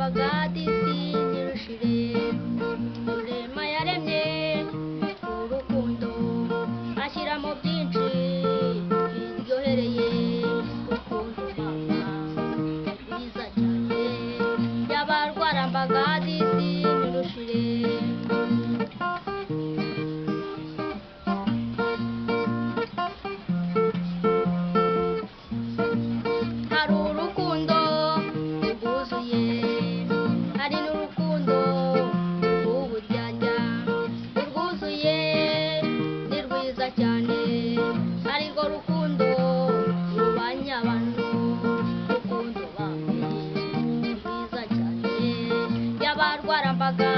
rwarambaga disi ntirushire rurema yaremye urukundo ashyiramo byinshi biryohereye urukundo mama rwiza cyane yaba rwarambaga disi ntirushire hari urukundo rwuzuye hari n'urukundo rw'uburyarya urwuzuye ni rwiza cyane hari rwo rukundo rubanya abantu rukundo bamwe ni rwiza cyane yaba rwarambaga